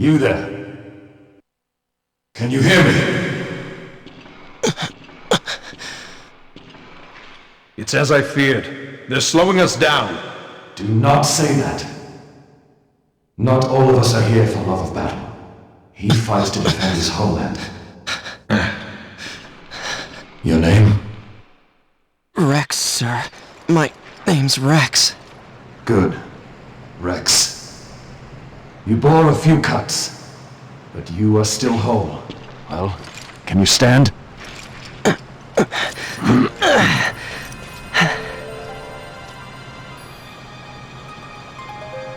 You there? Can you hear me? It's as I feared. They're slowing us down. Do not say that. Not all of us are here for love of battle. He fights to defend his homeland. Your name? Rex, sir. My name's Rex. Good. Rex. You bore a few cuts, but you are still whole. Well, can you stand?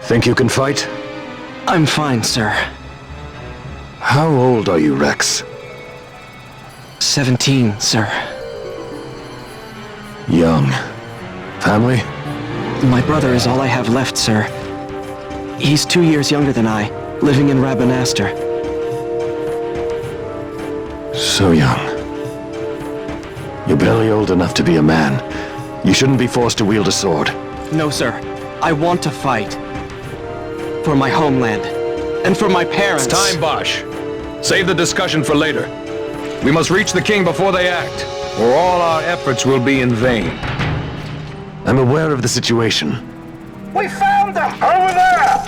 Think you can fight? I'm fine, sir. How old are you, Rex? 17, sir. Young. Family? My brother is all I have left, sir. He's 2 years younger than I, living in Rabanastre. So young. You're barely old enough to be a man. You shouldn't be forced to wield a sword. No, sir. I want to fight. For my homeland. And for my parents. It's time, Bosch. Save the discussion for later. We must reach the king before they act, or all our efforts will be in vain. I'm aware of the situation. We found them! Over there!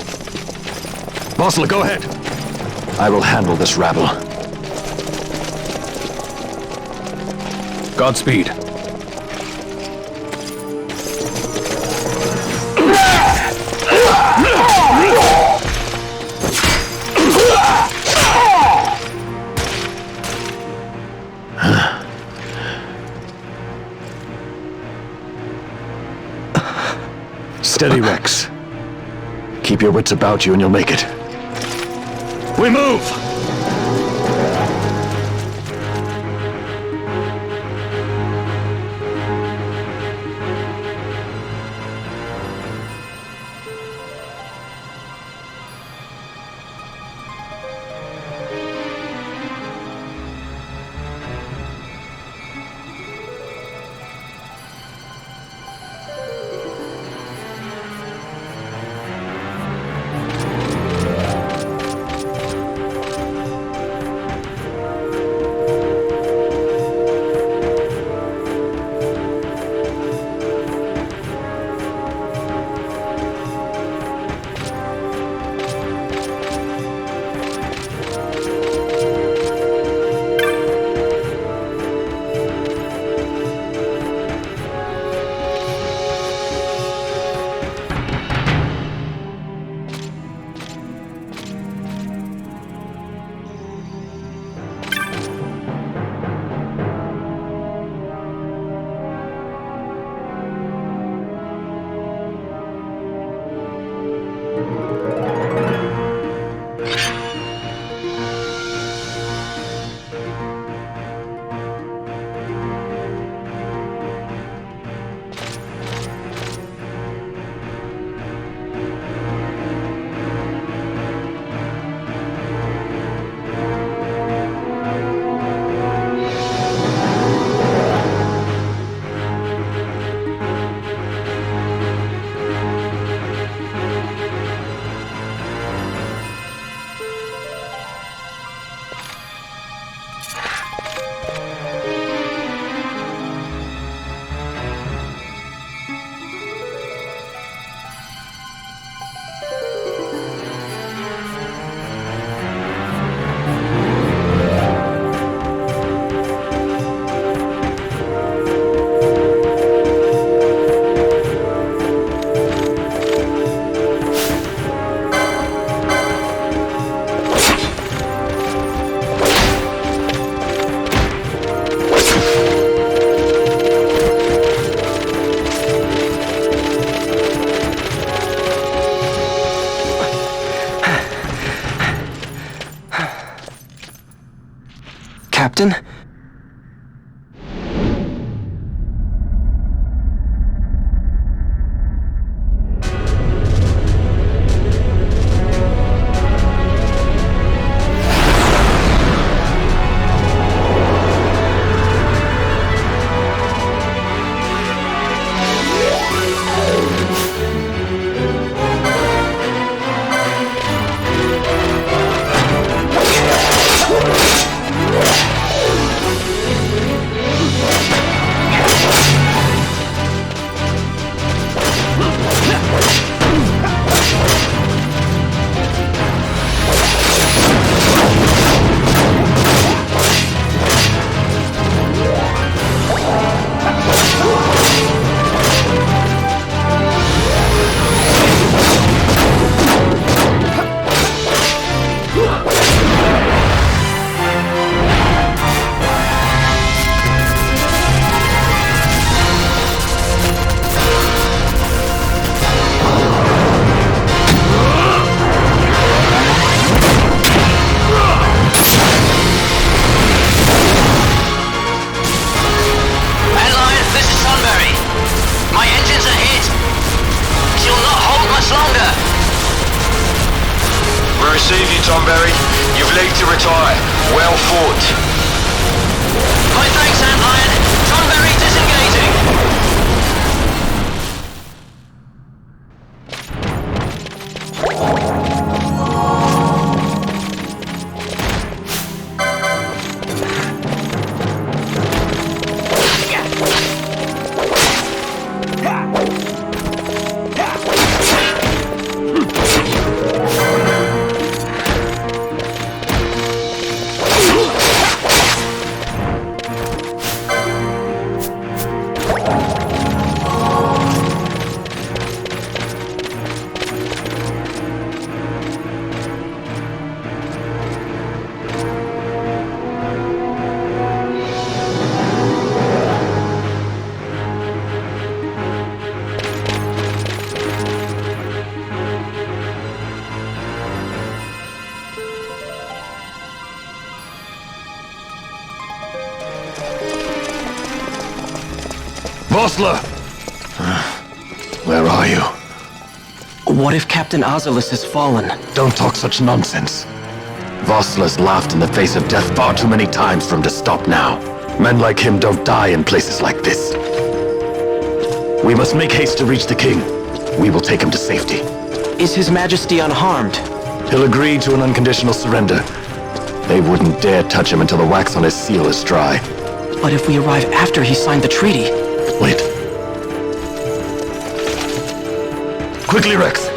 Bossler, go ahead. I will handle this rabble. Godspeed. Steady, Rex. Keep your wits about you and you'll make it. We move! Captain? receive you, Tomberry. You've leave to retire. Well fought. My thanks, Antlion. Tomberry disengaging. Vossler! Where are you? What if Captain Oculus has fallen? Don't talk such nonsense. Vossler's laughed in the face of death far too many times for him to stop now. Men like him don't die in places like this. We must make haste to reach the king. We will take him to safety. Is His Majesty unharmed? He'll agree to an unconditional surrender. They wouldn't dare touch him until the wax on his seal is dry. But if we arrive after he signed the treaty... Wait. Quickly, Rex!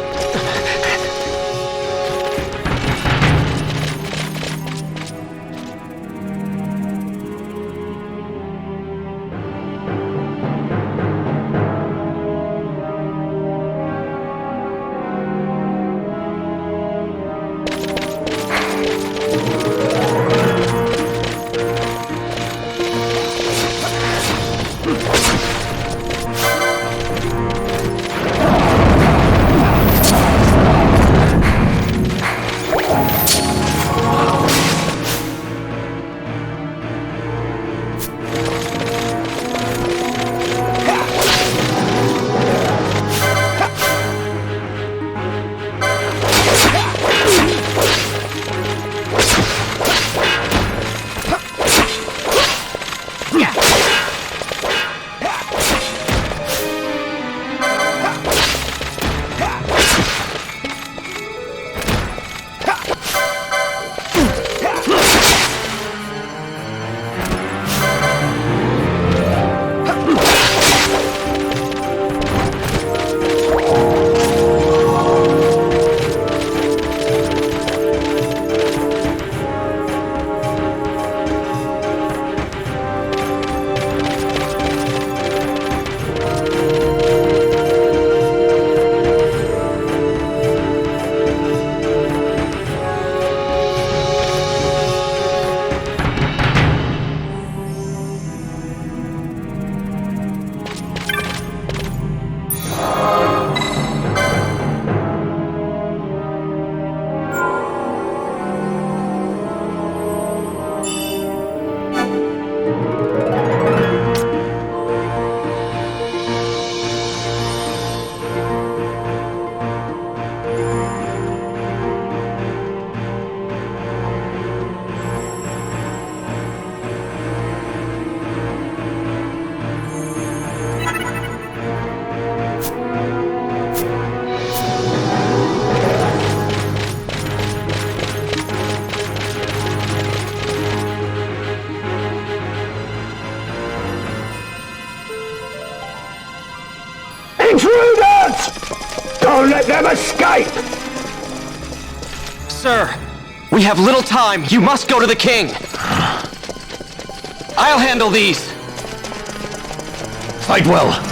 Intruders! Don't let them escape! Sir, we have little time. You must go to the king. I'll handle these. Fight well.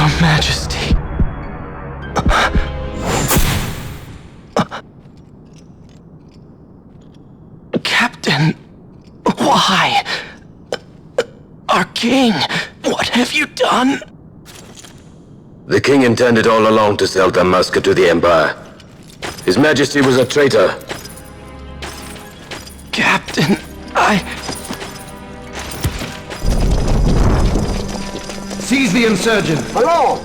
Your Majesty. Captain, why? Our king, what have you done? The king intended all along to sell Dalmasca to the Empire. His Majesty was a traitor. Captain, Seize the insurgent! Hello!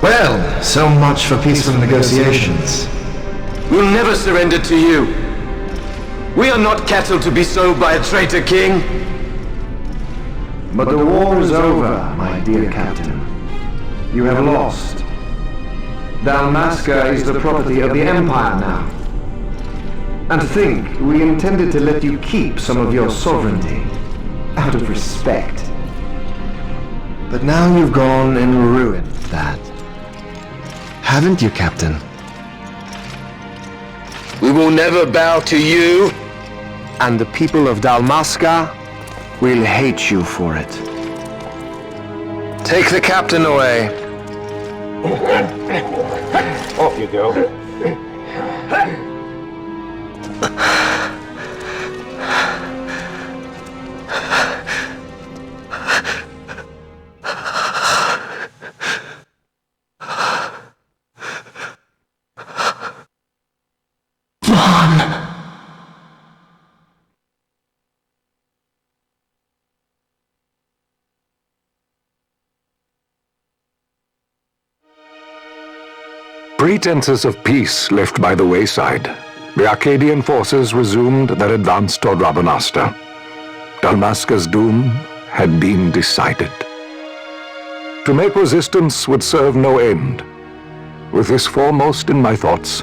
Well, so much for peaceful negotiations. We'll never surrender to you. We are not cattle to be sold by a traitor king. But the war is over, my dear captain. You have lost. Dalmasca is the property of the Empire now. And to think we intended to let you keep some of your sovereignty, out of respect. But now you've gone and ruined that. Haven't you, Captain? We will never bow to you. And the people of Dalmasca will hate you for it. Take the captain away. Off you go. Pretenses of peace left by the wayside, the Arcadian forces resumed their advance toward Rabanasta. Dalmasca's doom had been decided. To make resistance would serve no end. With this foremost in my thoughts,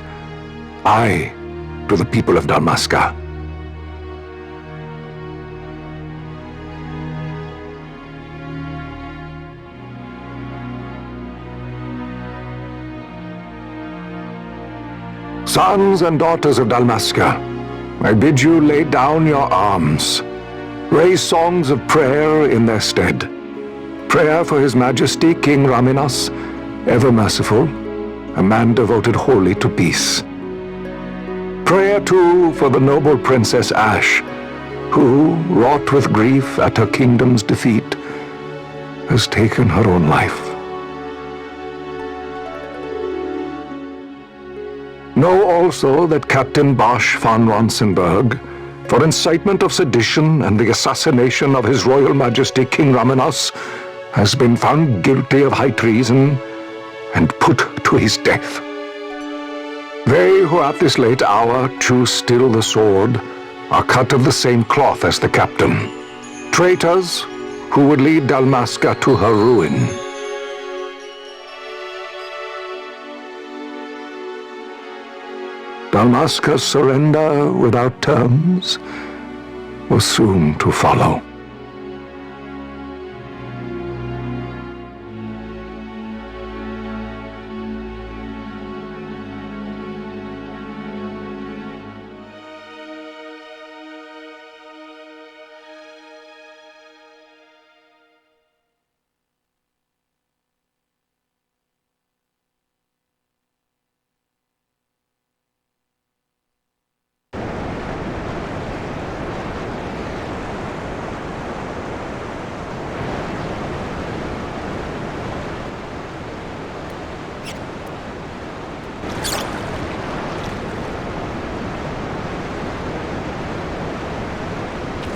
I, to the people of Dalmasca. Sons and daughters of Dalmasca, I bid you lay down your arms. Raise songs of prayer in their stead. Prayer for His Majesty King Raminas, ever merciful, a man devoted wholly to peace. Prayer, too, for the noble Princess Ash, who, wrought with grief at her kingdom's defeat, has taken her own life. Know also that Captain Bosch von Ronsenberg, for incitement of sedition and the assassination of His Royal Majesty King Raminas, has been found guilty of high treason and put to his death. They who at this late hour choose still the sword are cut of the same cloth as the captain. Traitors who would lead Dalmasca to her ruin. Dalmasca's surrender without terms was soon to follow.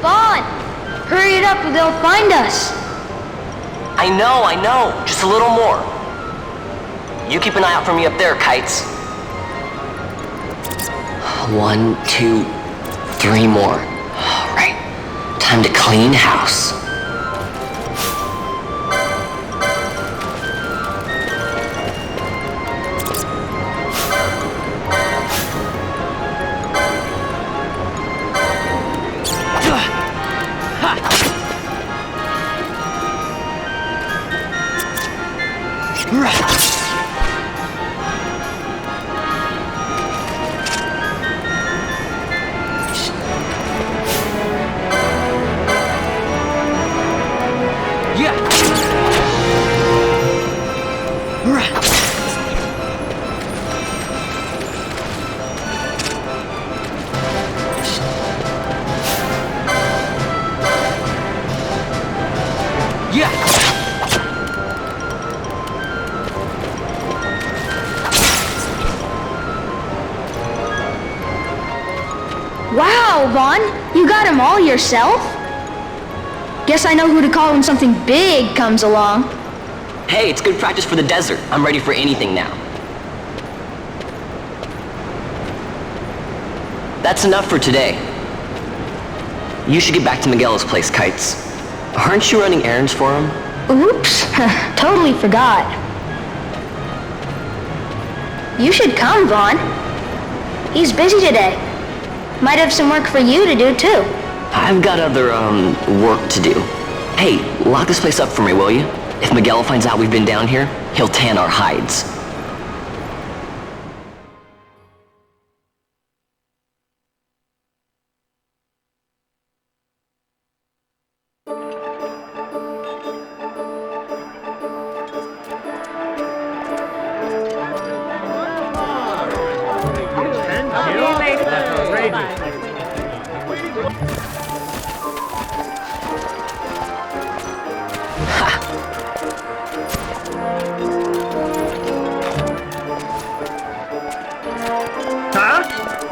Vaughn! Hurry it up or they'll find us! I know. Just a little more. You keep an eye out for me up there, Kites. 1, 2, 3 more. All right. Time to clean house. Wow, Vaughn, you got them all yourself? Guess I know who to call when something big comes along. Hey, it's good practice for the desert. I'm ready for anything now. That's enough for today. You should get back to Miguel's place, Kites. Aren't you running errands for him? Oops, totally forgot. You should come, Vaughn. He's busy today. Might have some work for you to do, too. I've got other, work to do. Hey, lock this place up for me, will you? If Miguel finds out we've been down here, he'll tan our hides.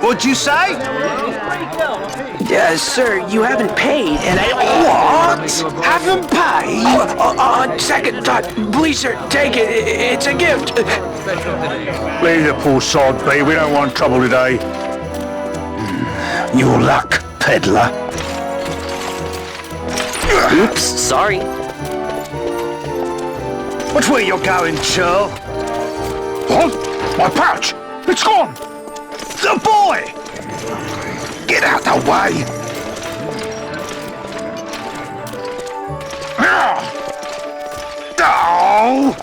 What'd you say? Sir, you haven't paid, and What? Haven't paid? On second thought, please, sir, take it. It's a gift. Leave the poor sod be. We don't want trouble today. Your luck, peddler. Oops, sorry. Which way you're going, Churl? What? My pouch! It's gone! The boy! Get out the way! Oh!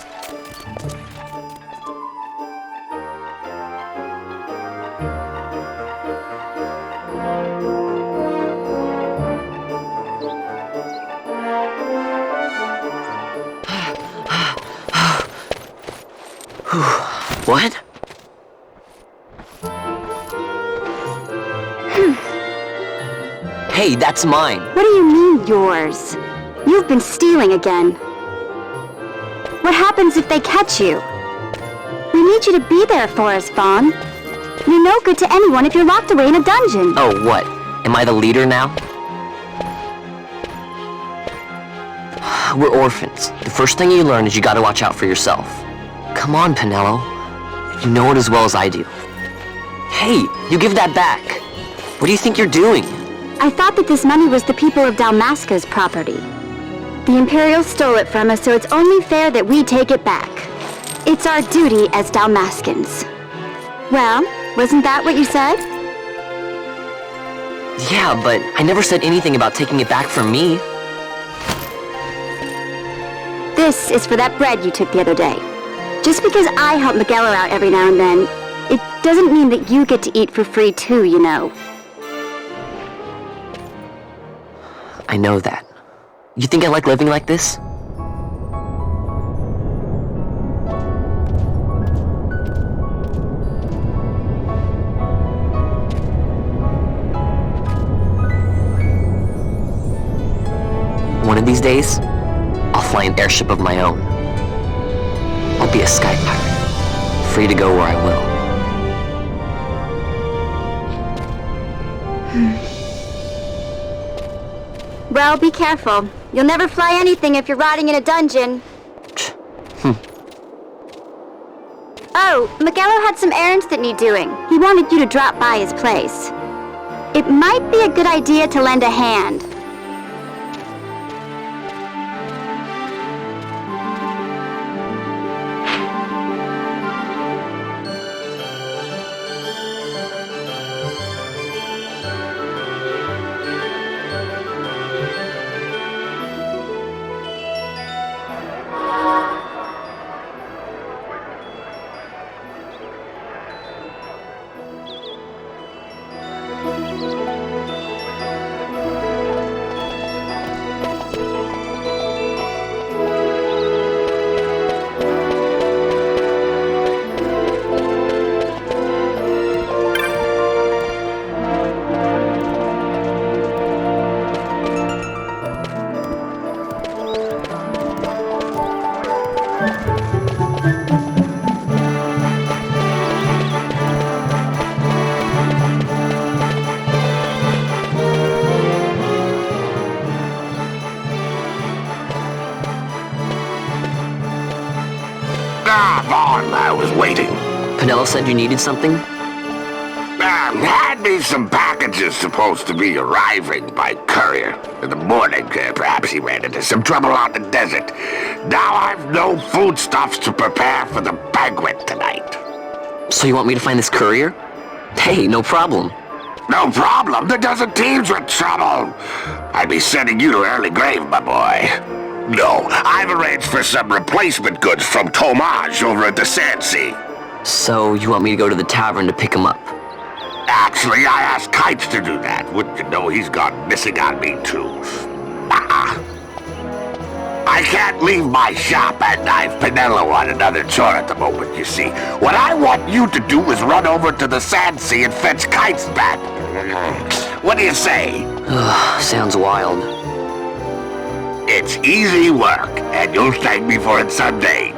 What? Hey, that's mine. What do you mean, yours? You've been stealing again. What happens if they catch you? We need you to be there for us, Vaughn. You're no good to anyone if you're locked away in a dungeon. Oh, what? Am I the leader now? We're orphans. The first thing you learn is you gotta watch out for yourself. Come on, Pinello. You know it as well as I do. Hey, you give that back. What do you think you're doing? I thought that this money was the people of Dalmasca's property. The Imperials stole it from us, so it's only fair that we take it back. It's our duty as Dalmascans. Well, wasn't that what you said? Yeah, but I never said anything about taking it back from me. This is for that bread you took the other day. Just because I help Miguel out every now and then, it doesn't mean that you get to eat for free too, you know. I know that. You think I like living like this? One of these days, I'll fly an airship of my own. I'll be a sky pirate, free to go where I will. Well, be careful. You'll never fly anything if you're rotting in a dungeon. Oh, Miguelo had some errands that need doing. He wanted you to drop by his place. It might be a good idea to lend a hand. Vaughn, I was waiting. Pinello said you needed something? Had me some packages supposed to be arriving by courier. In the morning, perhaps he ran into some trouble out in the desert. Now I've no foodstuffs to prepare for the banquet tonight. So you want me to find this courier? Hey, no problem. No problem. The desert teems with trouble. I'd be sending you to early grave, my boy. No, I've arranged for some replacement goods from Tomage over at the Sandsea. So you want me to go to the tavern to pick him up? Actually, I asked Kites to do that. Wouldn't you know he's gone missing on me, too. I can't leave my shop, and I've Pinello on another chore at the moment, you see. What I want you to do is run over to the Sandsea and fetch Kites back. What do you say? Sounds wild. It's easy work, and you'll thank me for it someday.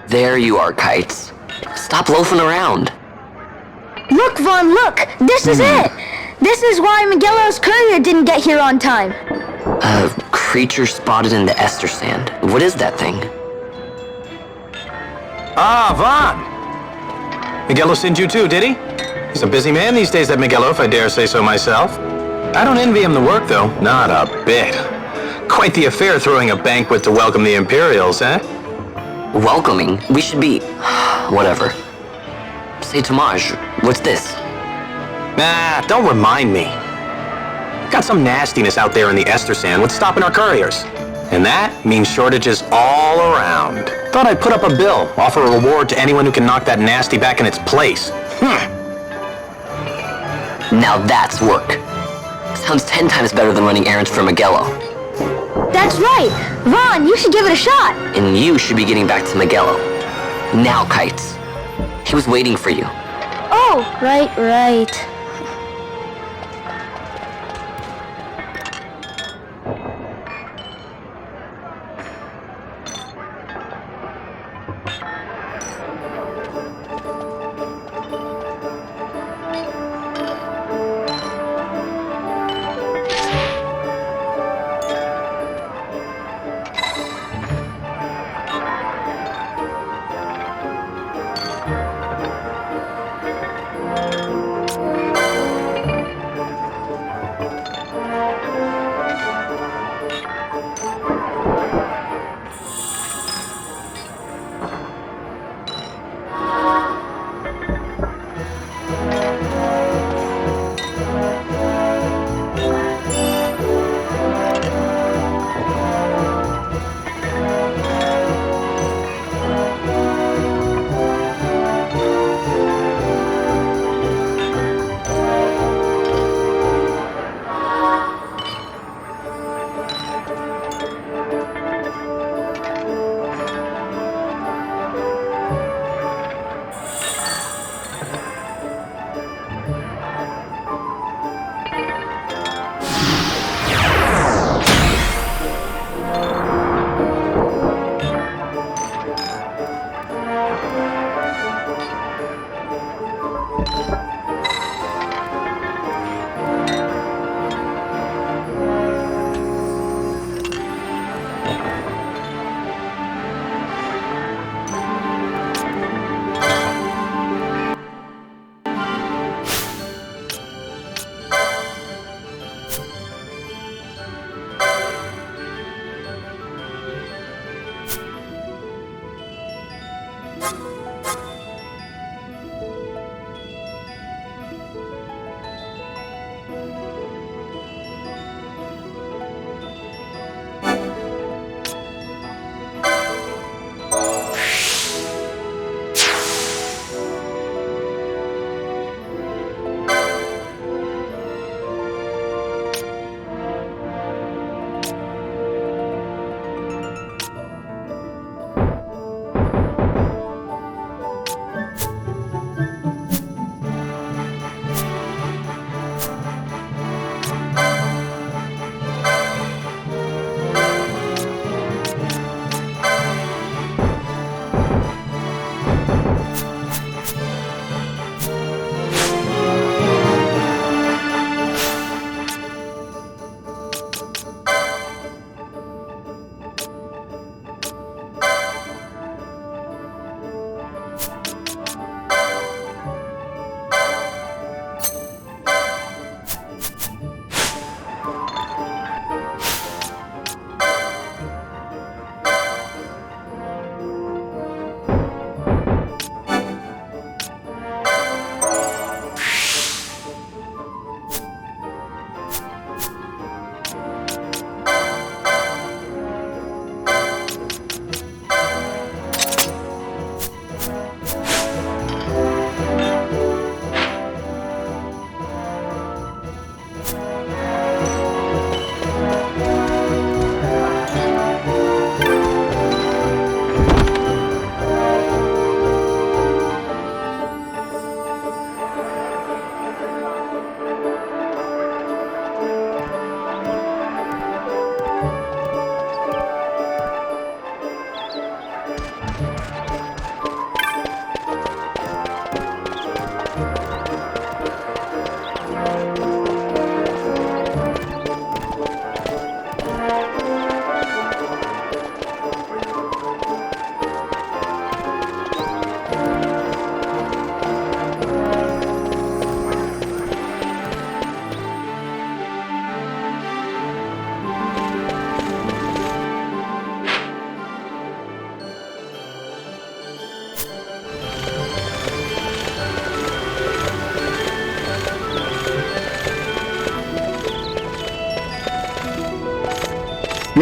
There you are, Kites. Stop loafing around. Look, Vaughn, look! This is it! This is why Miguelo's courier didn't get here on time. A creature spotted in the Ester Sand. What is that thing? Ah, Vaughn! Miguelo sent you too, did he? He's a busy man these days, that Miguelo, if I dare say so myself. I don't envy him the work, though. Not a bit. Quite the affair throwing a banquet to welcome the Imperials, eh? Welcoming? We should be... whatever. Say, Tomage, what's this? Nah, don't remind me. Got some nastiness out there in the Ester Sand. What's stopping our couriers? And that means shortages all around. Thought I'd put up a bill, offer a reward to anyone who can knock that nasty back in its place. Now that's work. Sounds 10 times better than running errands for Miguelo. That's right! Vaughn, you should give it a shot! And you should be getting back to Miguelo. Now, Kites. He was waiting for you. Oh, right.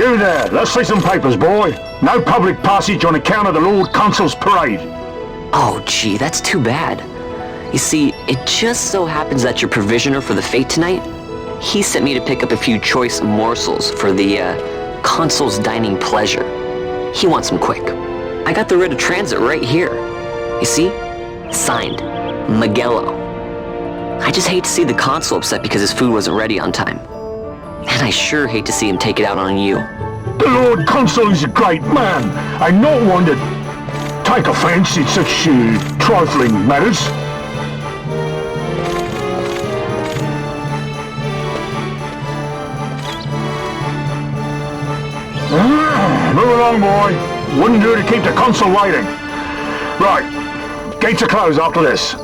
You there, let's see some papers, boy. No public passage on account of the Lord Consul's parade. Oh, gee, that's too bad. You see, it just so happens that your provisioner for the fete tonight, he sent me to pick up a few choice morsels for the, Consul's dining pleasure. He wants them quick. I got the writ of transit right here. You see? Signed, Magello. I just hate to see the Consul upset because his food wasn't ready on time. And I sure hate to see him take it out on you. The Lord Consul is a great man. I'm not one to take offence in such trifling matters. Move along, boy. Wouldn't do to keep the Consul waiting. Right. Gates are closed after this.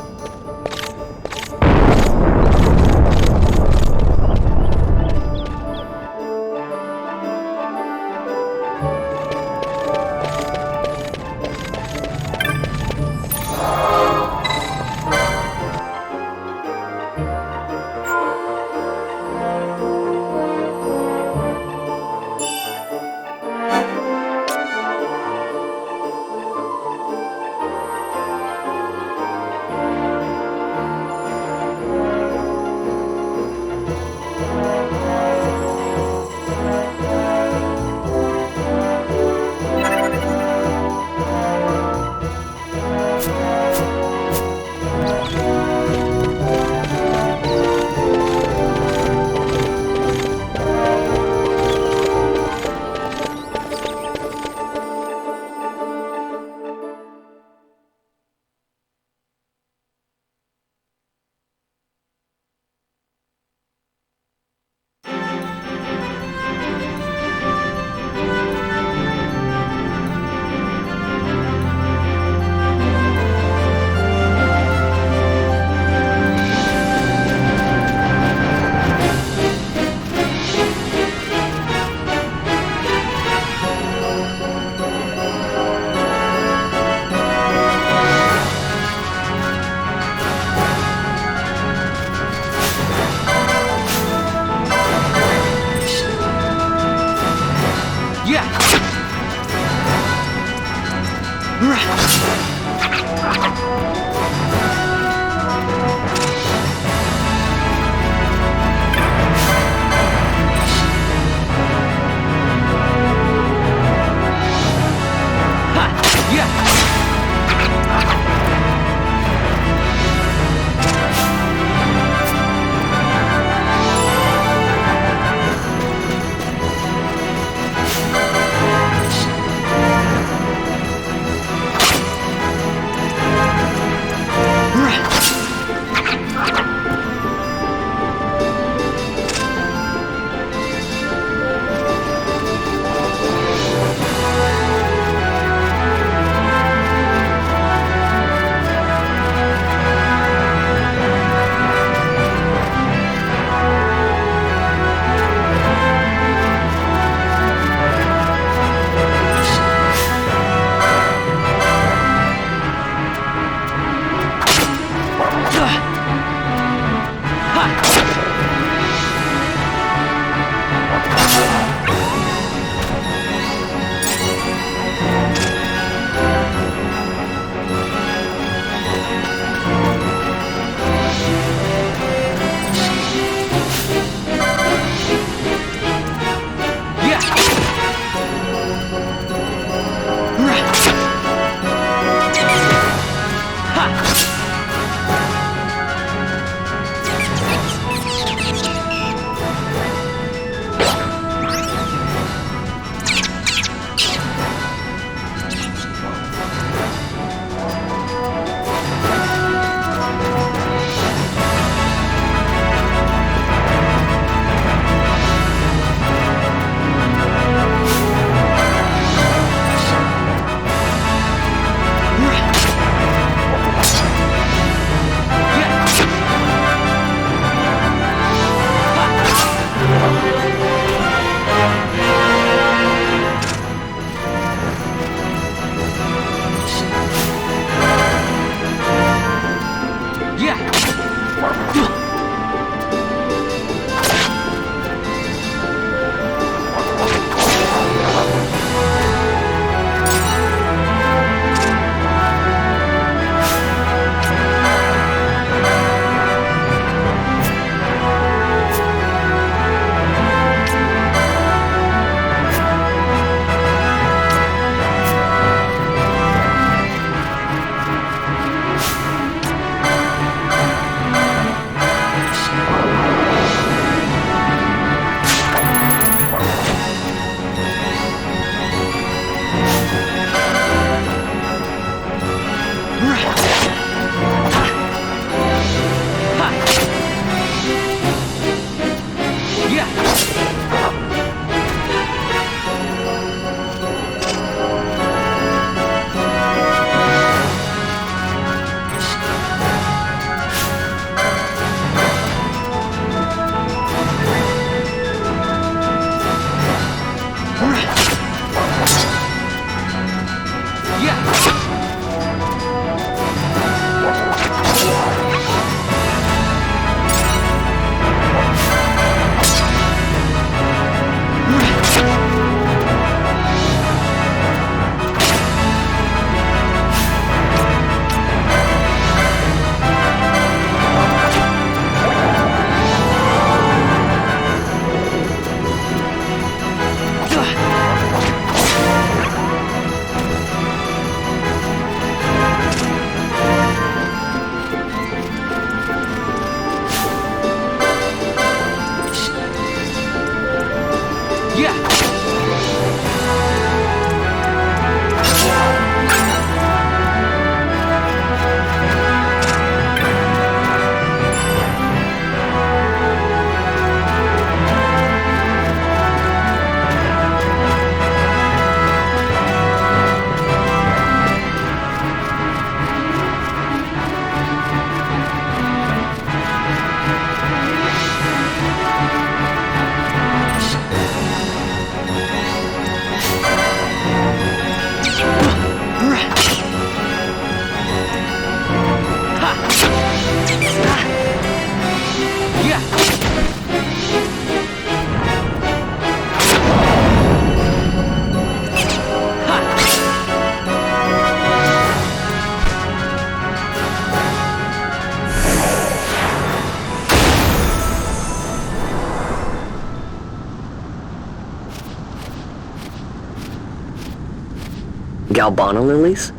Galbana lilies?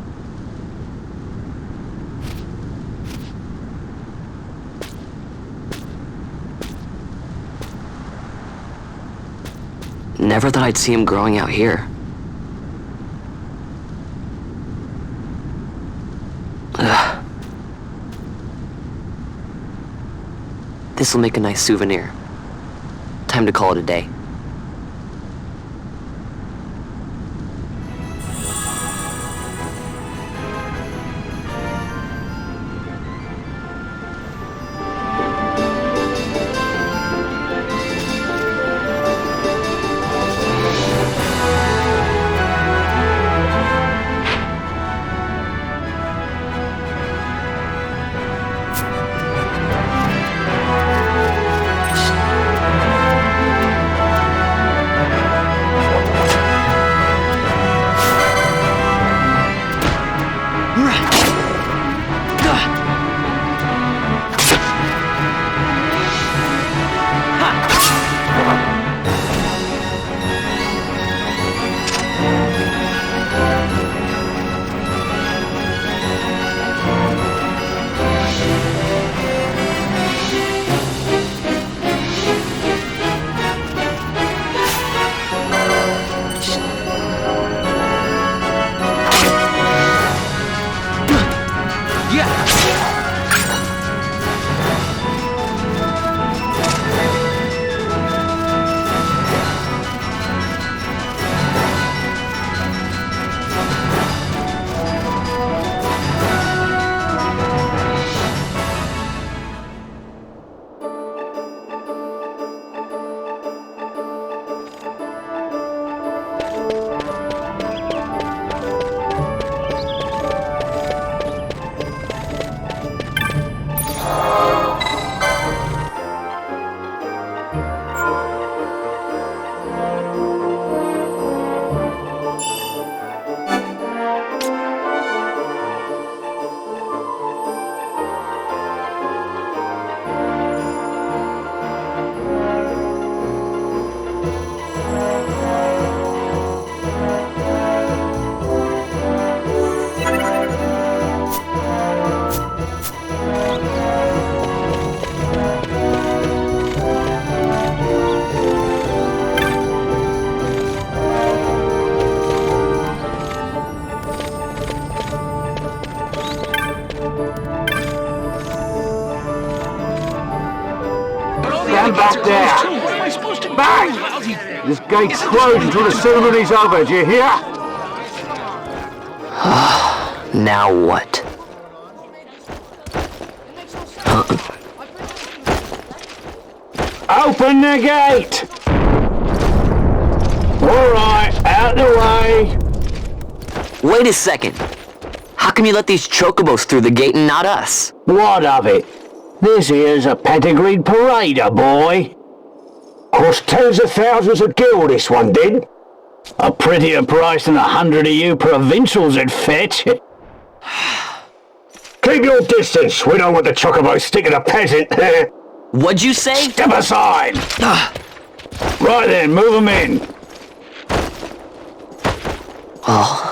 Never thought I'd see him growing out here. Ugh. This'll make a nice souvenir. Time to call it a day. Stand back there! Back! This gate's closed until the ceremony's over, do you hear? Now what? Open the gate! Alright, out the way! Wait a second. How come you let these chocobos through the gate and not us? What of it? This here's a pedigreed parader, boy. Cost tens of thousands of gil, this one did. A prettier price than 100 of you provincials would fetch. Keep your distance. We don't want the chocobos sticking a peasant. What'd you say? Step aside. Right then, move them in. Oh.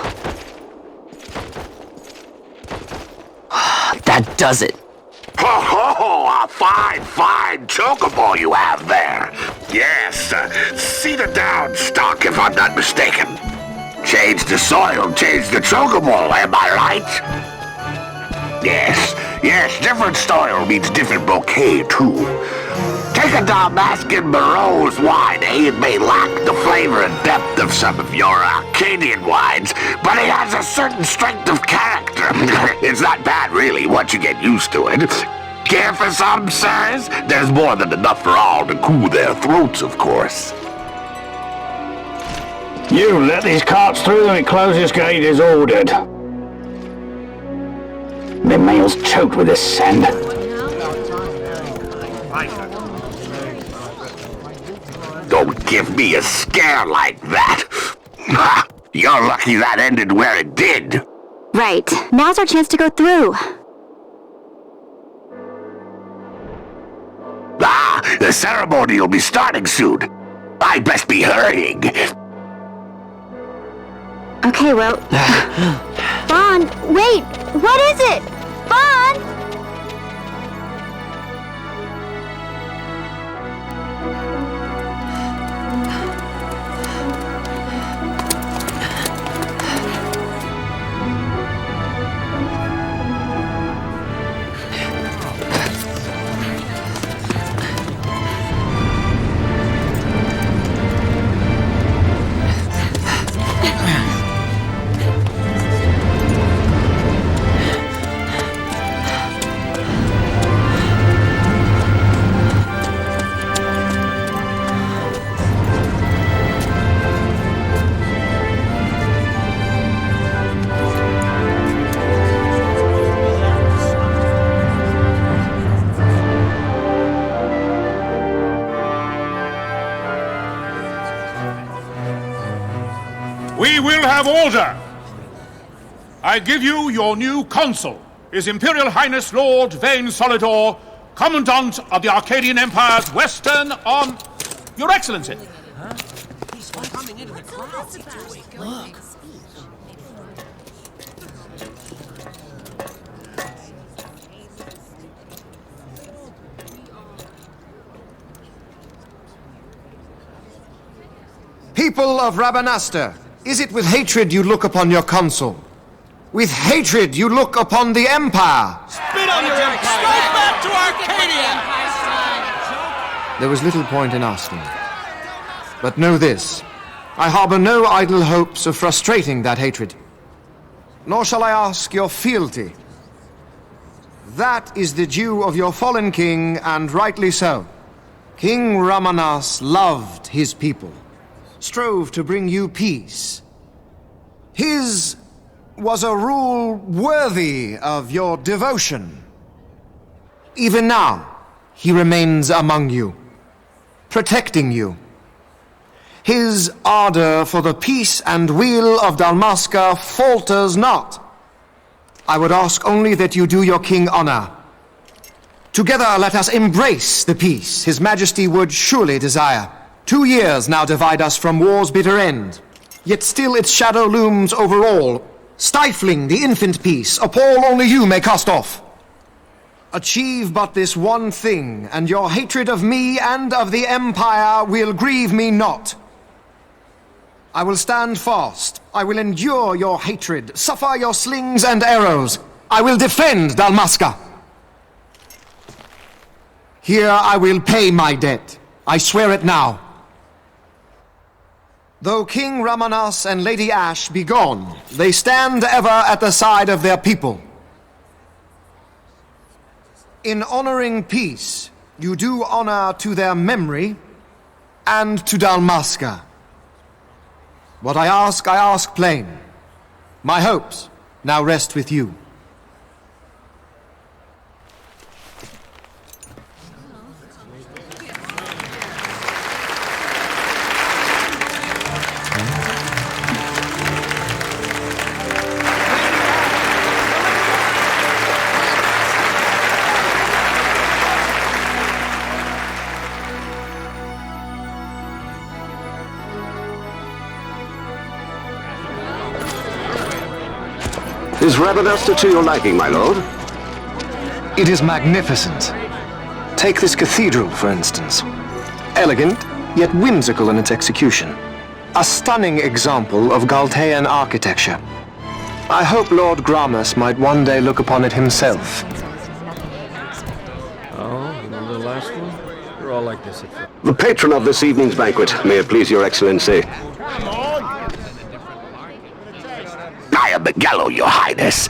That does it. Ho ho! A fine chocobo you have there. Yes, cedar down stock if I'm not mistaken. Change the soil, change the chocobo, am I right? Yes, different soil means different bouquet too. Take a Dalmascan Barrow's wine, It may lack the flavor and depth of some of your Arcadian wines, but it has a certain strength of character. It's not bad, really, once you get used to it. Care for some, sirs? There's more than enough for all to cool their throats, of course. You let these carts through and close this gate as ordered. The mail's choked with this sand. Don't give me a scare like that. You're lucky that ended where it did. Right. Now's our chance to go through. The ceremony will be starting soon. I'd best be hurrying. Okay, well... Vaughn, wait! What is it? Vaughn! We will have order! I give you your new consul, His Imperial Highness Lord Vane Solidor, Commandant of the Arcadian Empire's Western Arm... Your Excellency! Huh? He's coming into the crowd. Look. People of Rabanastre, is it with hatred you look upon your consul? With hatred you look upon the Empire! Spit on your empire! Straight back to Arcadia! There was little point in asking. But know this, I harbor no idle hopes of frustrating that hatred. Nor shall I ask your fealty. That is the due of your fallen king, and rightly so. King Ramanas loved his people, strove to bring you peace. His was a rule worthy of your devotion. Even now, he remains among you, protecting you. His ardor for the peace and weal of Dalmasca falters not. I would ask only that you do your king honor. Together let us embrace the peace His Majesty would surely desire. 2 years now divide us from war's bitter end, yet still its shadow looms over all, stifling the infant peace a pall only you may cast off. Achieve but this one thing, and your hatred of me and of the Empire will grieve me not. I will stand fast. I will endure your hatred, suffer your slings and arrows. I will defend Dalmasca. Here I will pay my debt. I swear it now. Though King Ramanas and Lady Ash be gone, they stand ever at the side of their people. In honoring peace, you do honor to their memory and to Dalmasca. What I ask plain. My hopes now rest with you. Is Rabanastre to your liking, my lord? It is magnificent. Take this cathedral, for instance. Elegant, yet whimsical in its execution. A stunning example of Galtean architecture. I hope Lord Gramus might one day look upon it himself. Oh, remember the last one? You're all like this at first. The patron of this evening's banquet, may it please your excellency. I am Miguel, your highness.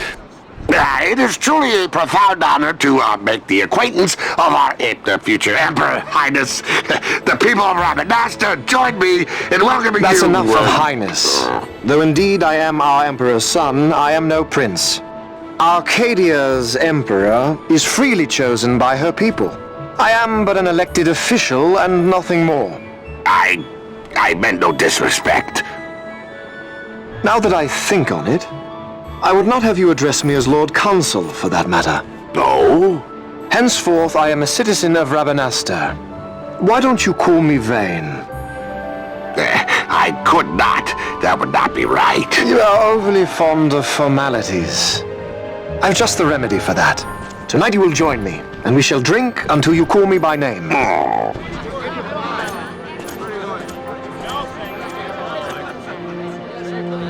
It is truly a profound honor to make the acquaintance of our future emperor, highness. The people of Rabanastre join me in welcoming you. That's enough of highness. Though indeed I am our emperor's son, I am no prince. Arcadia's emperor is freely chosen by her people. I am but an elected official and nothing more. I meant no disrespect. Now that I think on it, I would not have you address me as Lord Consul, for that matter. No? Henceforth, I am a citizen of Rabanastre. Why don't you call me Vane? I could not. That would not be right. You are overly fond of formalities. I've just the remedy for that. Tonight you will join me, and we shall drink until you call me by name. Oh.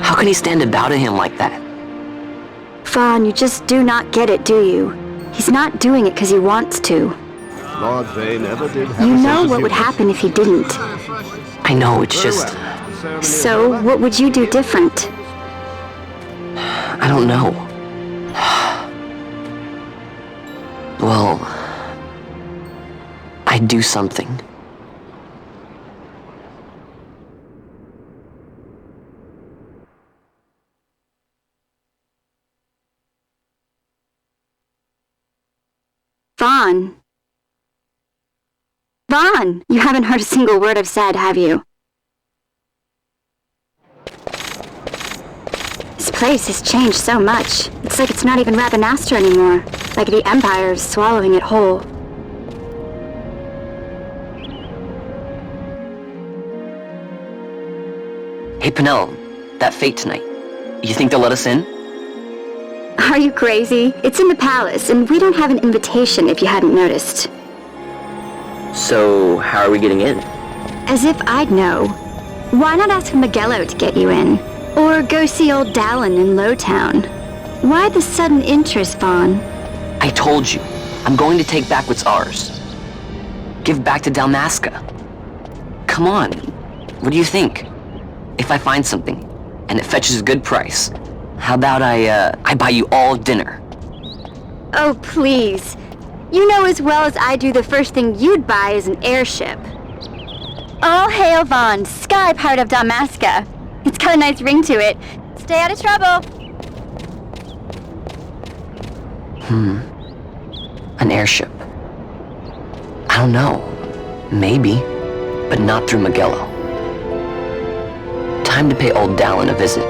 How can he stand about to him like that? Fawn, you just do not get it, do you? He's not doing it because he wants to. Lord Vane never did have You know what would happen if he didn't. I know, it's just... So, what would you do different? I don't know. Well... I'd do something. Vaughn. Vaughn! You haven't heard a single word I've said, have you? This place has changed so much. It's like it's not even Rabanastre anymore. Like the Empire is swallowing it whole. Hey, Penel, that fate tonight. You think they'll let us in? Are you crazy? It's in the palace, and we don't have an invitation if you hadn't noticed. So, how are we getting in? As if I'd know. Why not ask Magello to get you in? Or go see old Dallin in Lowtown? Why the sudden interest, Vaughn? I told you, I'm going to take back what's ours. Give back to Dalmasca. Come on, what do you think? If I find something, and it fetches a good price, how about I buy you all dinner? Oh, please. You know as well as I do the first thing you'd buy is an airship. All hail Vaughn, sky part of Dalmasca. It's got a nice ring to it. Stay out of trouble. An airship. I don't know. Maybe, but not through Magello. Time to pay old Dallin a visit.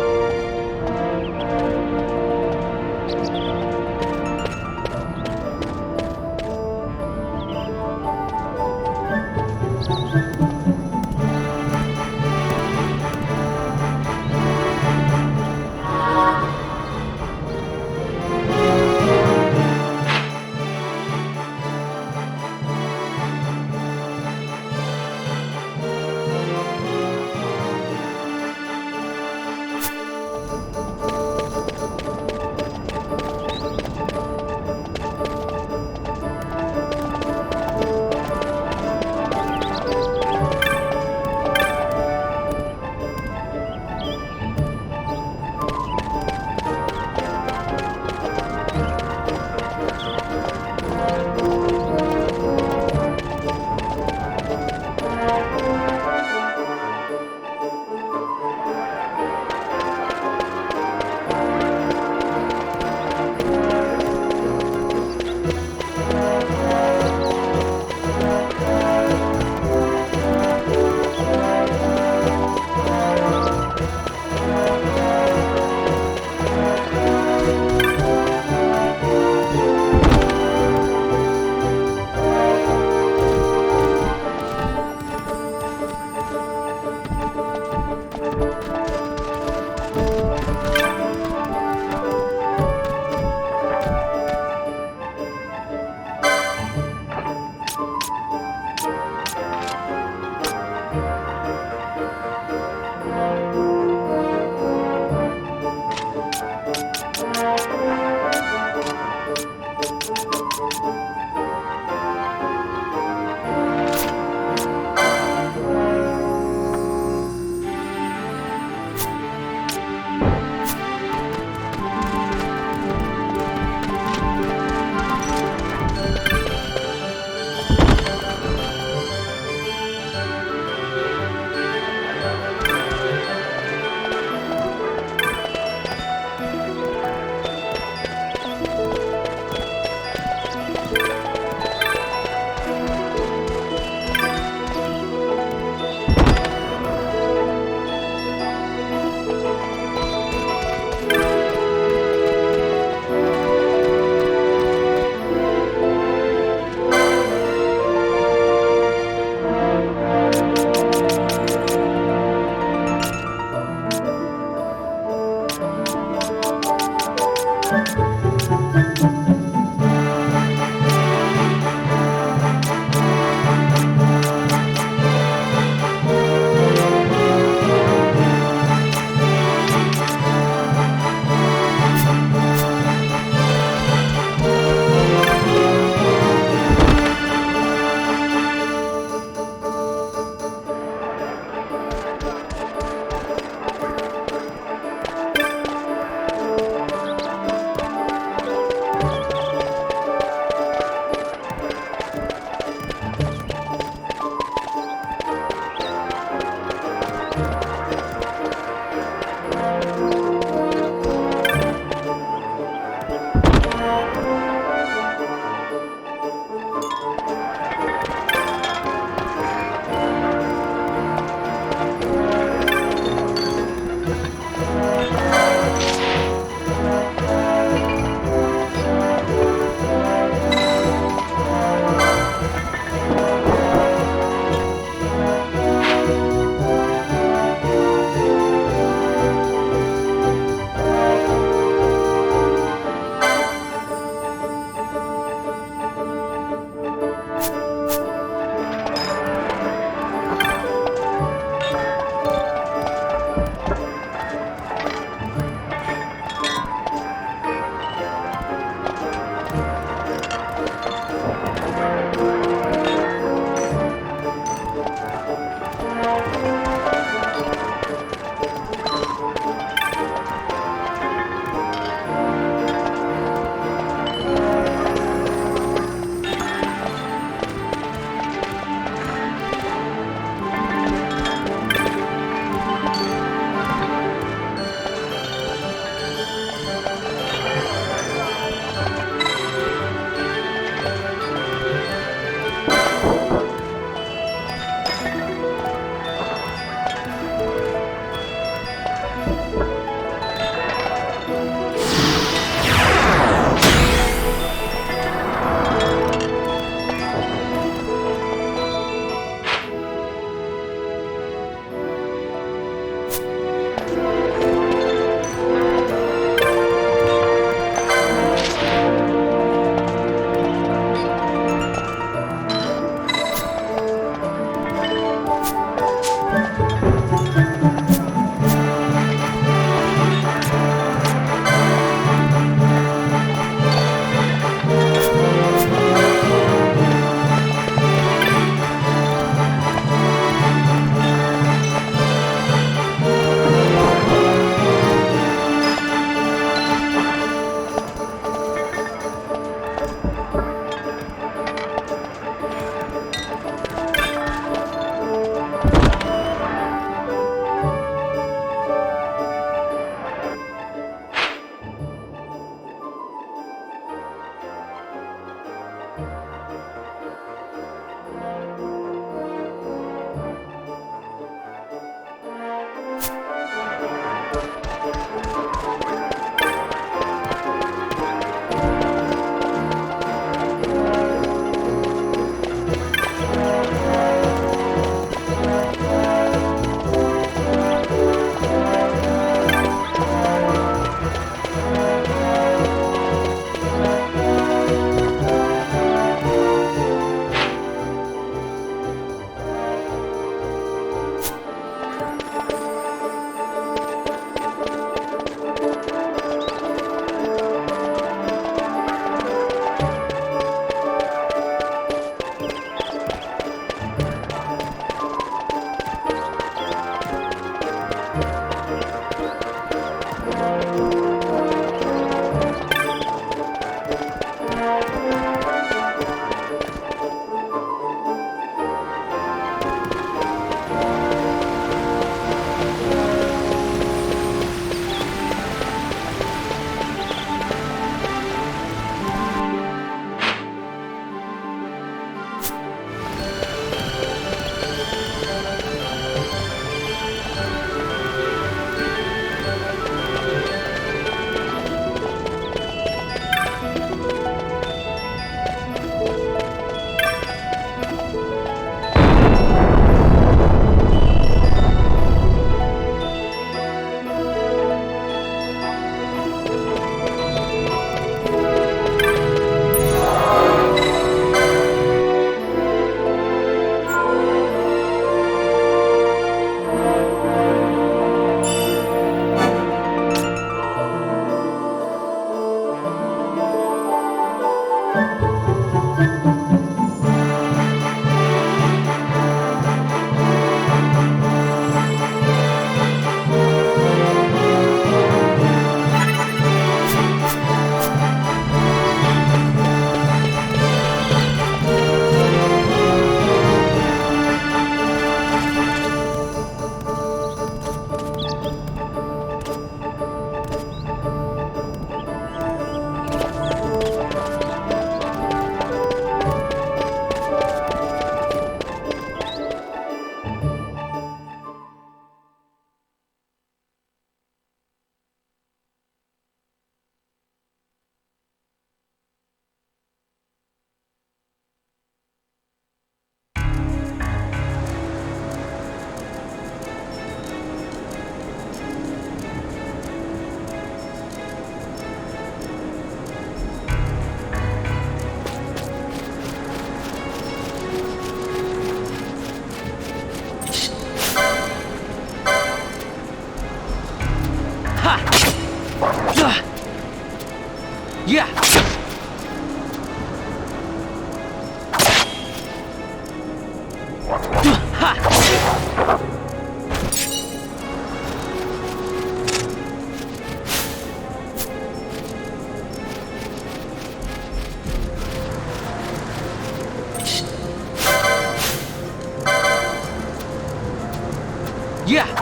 Yeah.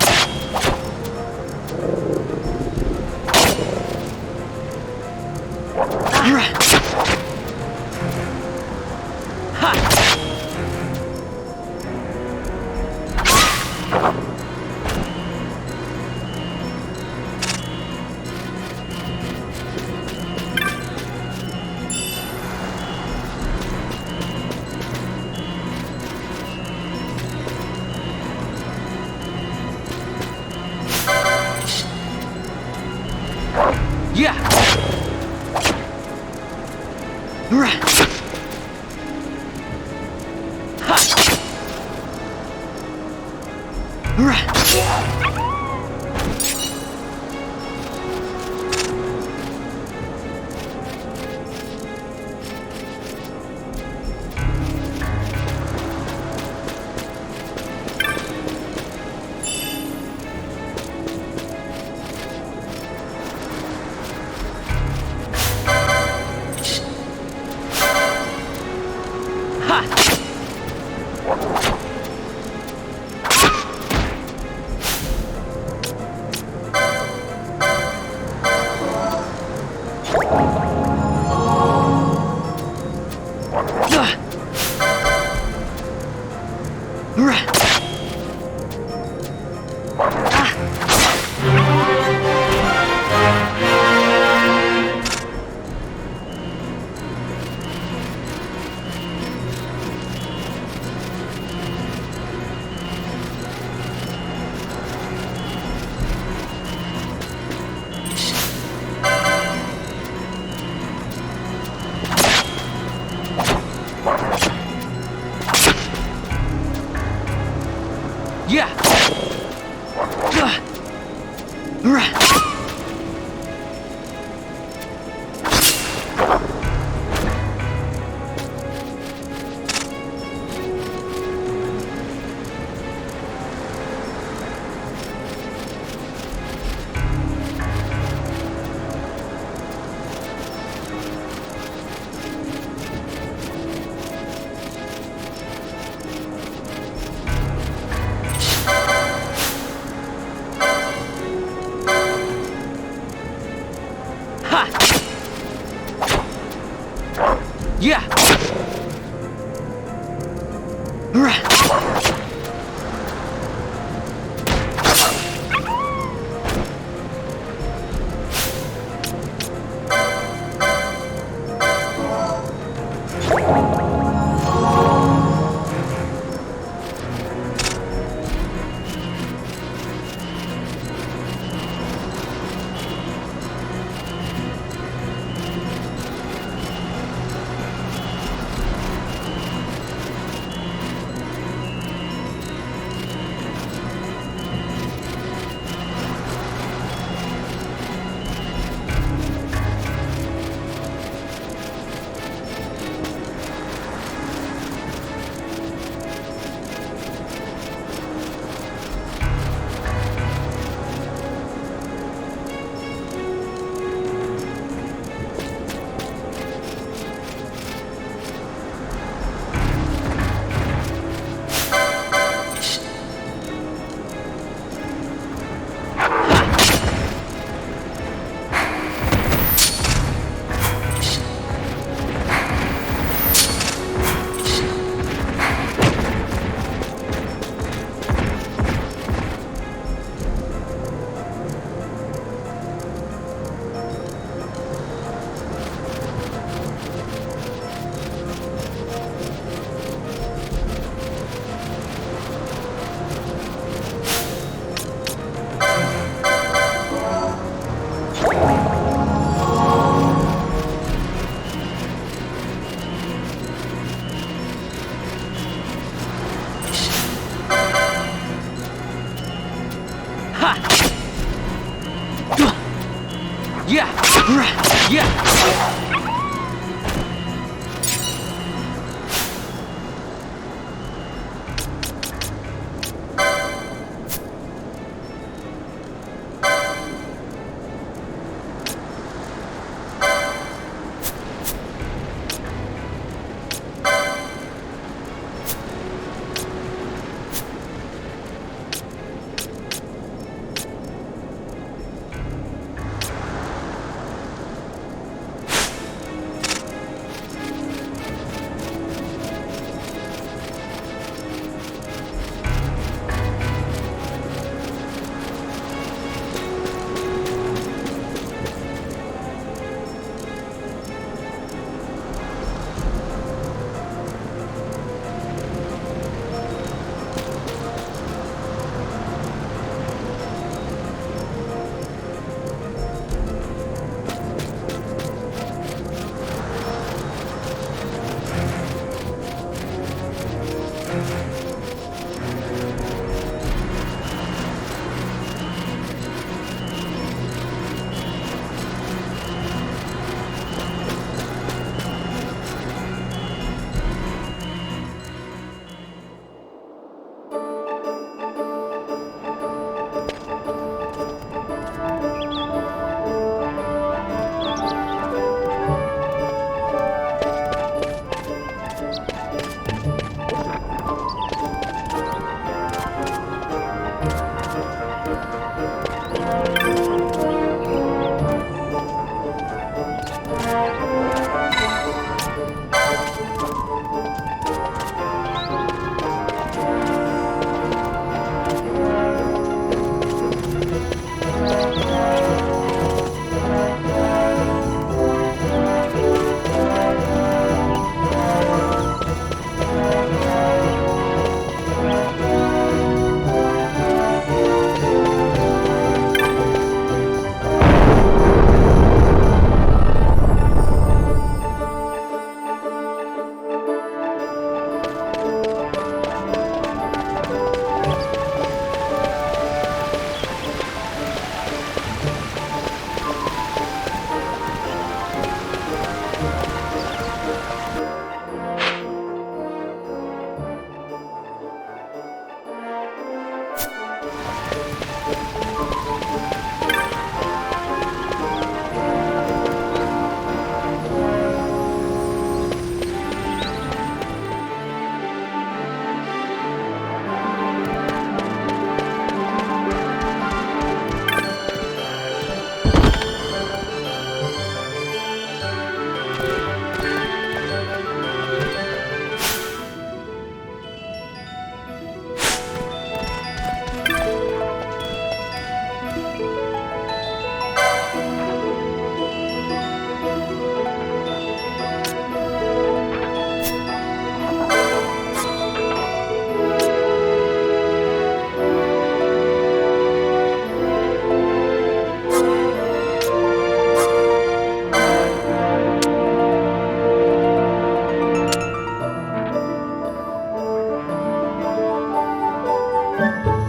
Yeah.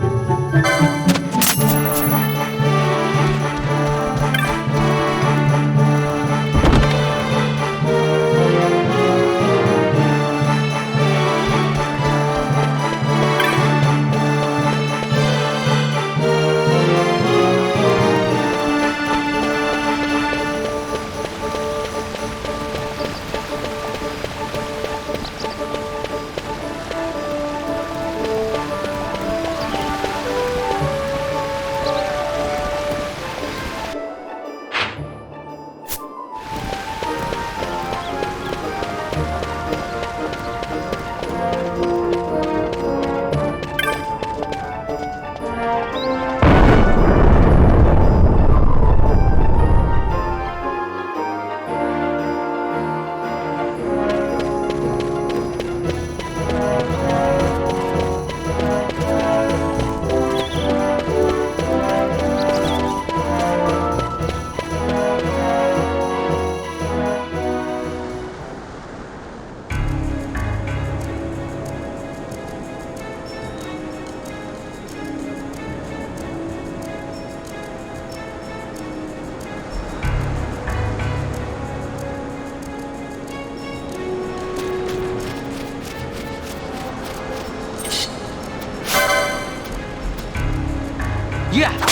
Yeah.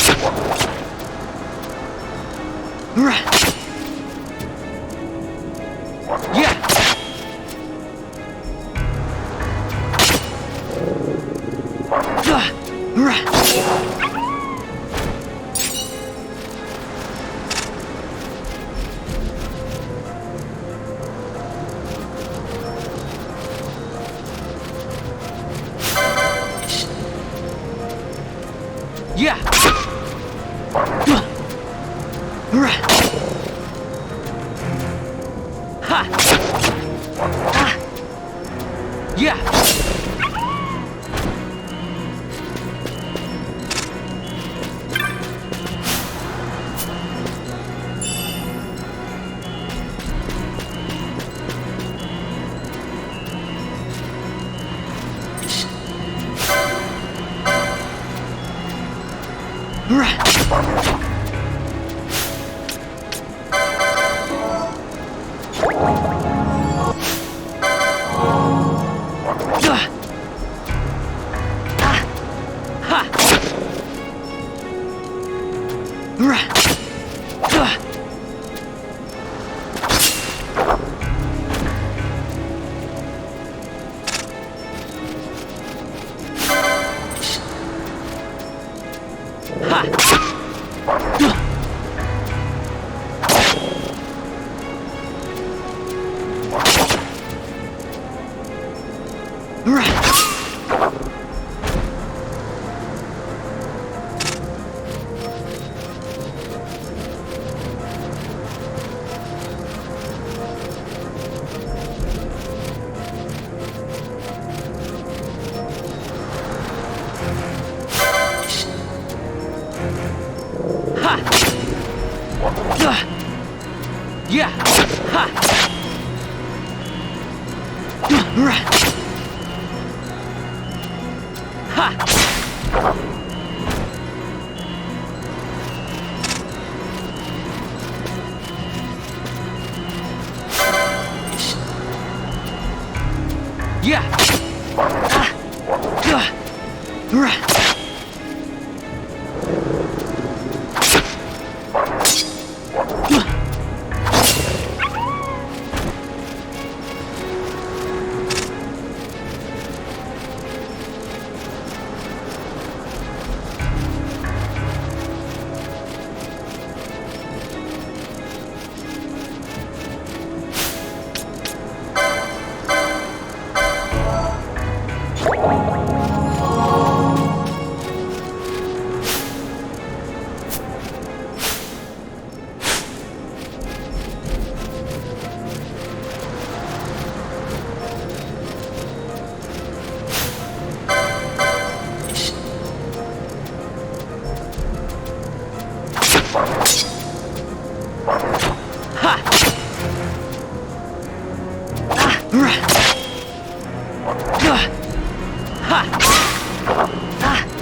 Yeah. Ha. Yeah. Yeah. Ha. Ha. Yeah. Ha!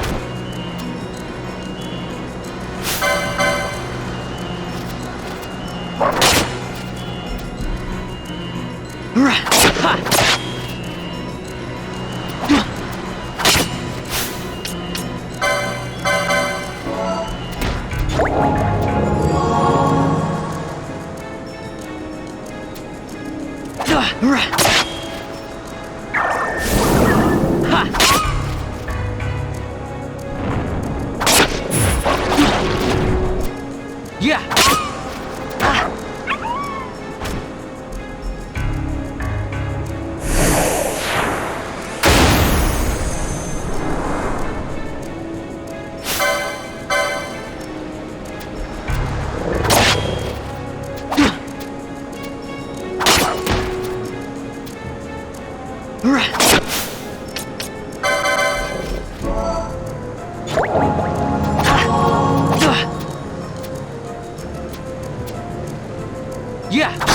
Yeah.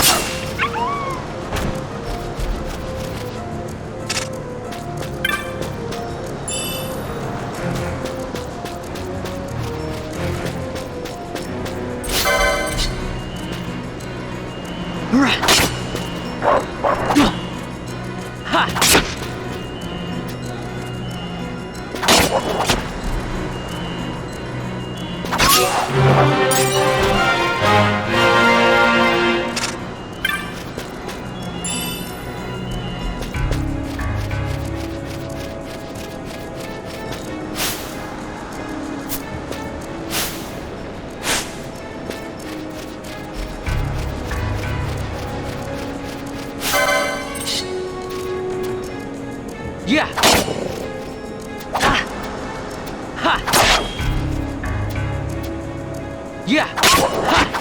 Yeah. Ha. Yeah. Ha.